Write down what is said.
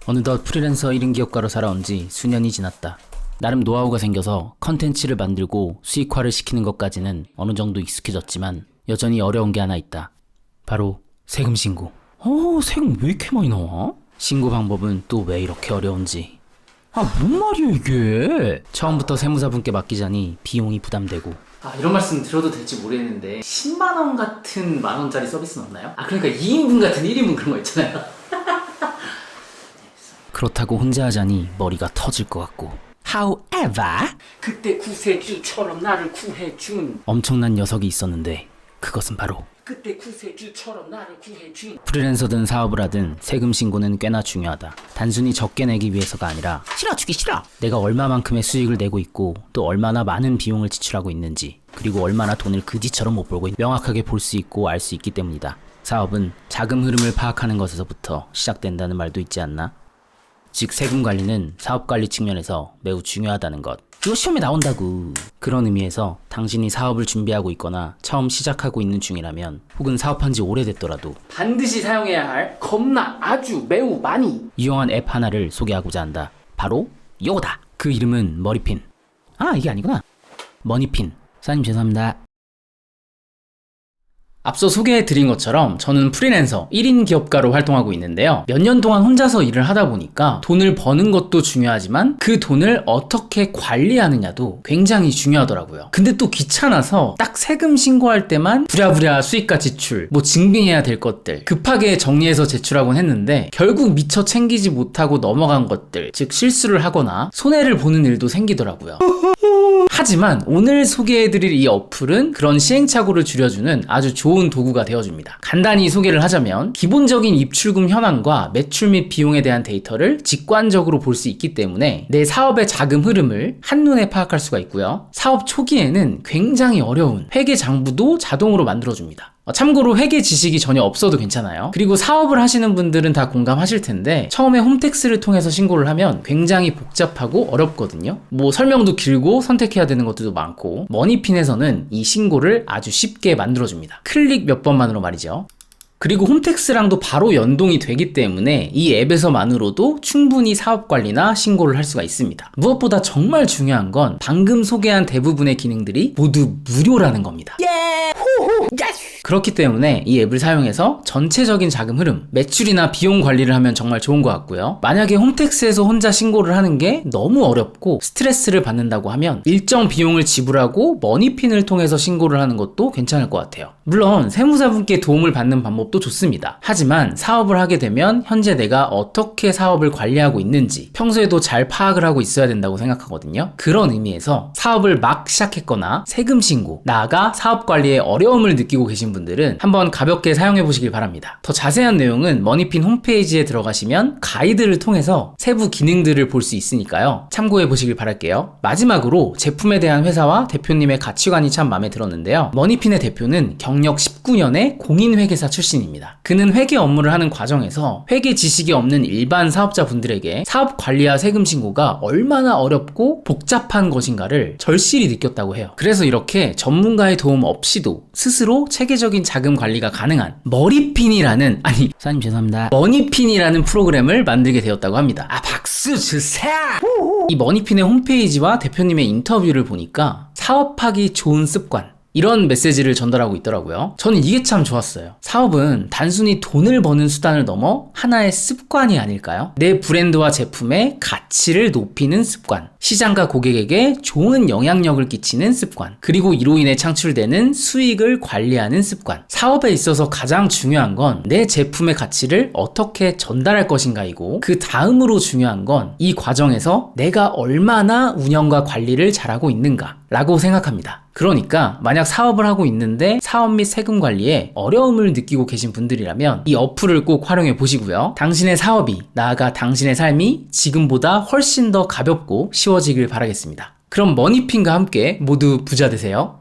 어느덧 프리랜서 1인 기업가로 살아온 지 수년이 지났다. 나름 노하우가 생겨서 컨텐츠를 만들고 수익화를 시키는 것까지는 어느 정도 익숙해졌지만 여전히 어려운 게 하나 있다. 바로 세금 신고. 세금 왜 이렇게 많이 나와? 신고 방법은 또 왜 이렇게 어려운지. 뭔 말이야 이게? 처음부터 세무사분께 맡기자니 비용이 부담되고. 이런 말씀 드려도 될지 모르겠는데 10만원 같은 만원짜리 서비스는 없나요? 그러니까 2인분 같은 1인분 그런 거 있잖아요. 그렇다고 혼자 하자니 머리가 터질 것 같고. However, 그때 구세주처럼 나를 구해준 엄청난 녀석이 있었는데 그것은 바로 그때 구세주처럼 나를 구해준 프리랜서든 사업을 하든 세금 신고는 꽤나 중요하다. 단순히 적게 내기 위해서가 아니라 싫어 주기 싫어. 내가 얼마만큼의 수익을 내고 있고 또 얼마나 많은 비용을 지출하고 있는지, 그리고 얼마나 돈을 그지처럼 못 벌고 명확하게 볼 수 있고 알 수 있기 때문이다. 사업은 자금 흐름을 파악하는 것에서부터 시작된다는 말도 있지 않나? 즉 세금 관리는 사업 관리 측면에서 매우 중요하다는 것. 이거 시험에 나온다고. 그런 의미에서 당신이 사업을 준비하고 있거나 처음 시작하고 있는 중이라면, 혹은 사업한 지 오래됐더라도 반드시 사용해야 할 겁나 아주 매우 많이 유용한 앱 하나를 소개하고자 한다. 바로 요거다. 그 이름은 머리핀. 이게 아니구나. 머니핀. 사장님 죄송합니다. 앞서 소개해드린 것처럼 저는 프리랜서 1인 기업가로 활동하고 있는데요. 몇 년 동안 혼자서 일을 하다 보니까 돈을 버는 것도 중요하지만 그 돈을 어떻게 관리하느냐도 굉장히 중요하더라고요. 근데 또 귀찮아서 딱 세금 신고할 때만 부랴부랴 수익과 지출, 증빙해야 될 것들 급하게 정리해서 제출하곤 했는데 결국 미처 챙기지 못하고 넘어간 것들, 즉 실수를 하거나 손해를 보는 일도 생기더라고요. 하지만 오늘 소개해드릴 이 어플은 그런 시행착오를 줄여주는 아주 좋은 도구가 되어줍니다. 간단히 소개를 하자면 기본적인 입출금 현황과 매출 및 비용에 대한 데이터를 직관적으로 볼 수 있기 때문에 내 사업의 자금 흐름을 한눈에 파악할 수가 있고요. 사업 초기에는 굉장히 어려운 회계 장부도 자동으로 만들어줍니다. 참고로 회계 지식이 전혀 없어도 괜찮아요. 그리고 사업을 하시는 분들은 다 공감하실 텐데 처음에 홈택스를 통해서 신고를 하면 굉장히 복잡하고 어렵거든요. 설명도 길고 선택해야 되는 것들도 많고, 머니핀에서는 이 신고를 아주 쉽게 만들어줍니다. 클릭 몇 번만으로 말이죠. 그리고 홈택스랑도 바로 연동이 되기 때문에 이 앱에서만으로도 충분히 사업 관리나 신고를 할 수가 있습니다. 무엇보다 정말 중요한 건 방금 소개한 대부분의 기능들이 모두 무료라는 겁니다. 그렇기 때문에 이 앱을 사용해서 전체적인 자금 흐름, 매출이나 비용 관리를 하면 정말 좋은 것 같고요. 만약에 홈택스에서 혼자 신고를 하는 게 너무 어렵고 스트레스를 받는다고 하면 일정 비용을 지불하고 머니핀을 통해서 신고를 하는 것도 괜찮을 것 같아요. 물론 세무사분께 도움을 받는 방법도 좋습니다. 하지만 사업을 하게 되면 현재 내가 어떻게 사업을 관리하고 있는지 평소에도 잘 파악을 하고 있어야 된다고 생각하거든요. 그런 의미에서 사업을 막 시작했거나 세금 신고, 나아가 사업 관리에 어려움을 느끼고 계신 분들은 한번 가볍게 사용해 보시길 바랍니다. 더 자세한 내용은 머니핀 홈페이지에 들어가시면 가이드를 통해서 세부 기능들을 볼 수 있으니까요. 참고해 보시길 바랄게요. 마지막으로 제품에 대한 회사와 대표님의 가치관이 참 마음에 들었는데요. 머니핀의 대표는 경력 19년의 공인회계사 출신입니다. 그는 회계 업무를 하는 과정에서 회계 지식이 없는 일반 사업자분들에게 사업 관리와 세금 신고가 얼마나 어렵고 복잡한 것인가를 절실히 느꼈다고 해요. 그래서 이렇게 전문가의 도움 없이도 스스로 체계적인 자금 관리가 가능한 사장님 죄송합니다. 머니핀이라는 프로그램을 만들게 되었다고 합니다. 박수 주세요! 이 머니핀의 홈페이지와 대표님의 인터뷰를 보니까 사업하기 좋은 습관, 이런 메시지를 전달하고 있더라고요. 저는 이게 참 좋았어요. 사업은 단순히 돈을 버는 수단을 넘어 하나의 습관이 아닐까요? 내 브랜드와 제품의 가치를 높이는 습관, 시장과 고객에게 좋은 영향력을 끼치는 습관, 그리고 이로 인해 창출되는 수익을 관리하는 습관. 사업에 있어서 가장 중요한 건 내 제품의 가치를 어떻게 전달할 것인가이고, 그 다음으로 중요한 건 이 과정에서 내가 얼마나 운영과 관리를 잘하고 있는가 라고 생각합니다. 그러니까 만약 사업을 하고 있는데 사업 및 세금 관리에 어려움을 느끼고 계신 분들이라면 이 어플을 꼭 활용해 보시고요. 당신의 사업이, 나아가 당신의 삶이 지금보다 훨씬 더 가볍고 쉬워지길 바라겠습니다. 그럼 머니핀과 함께 모두 부자 되세요.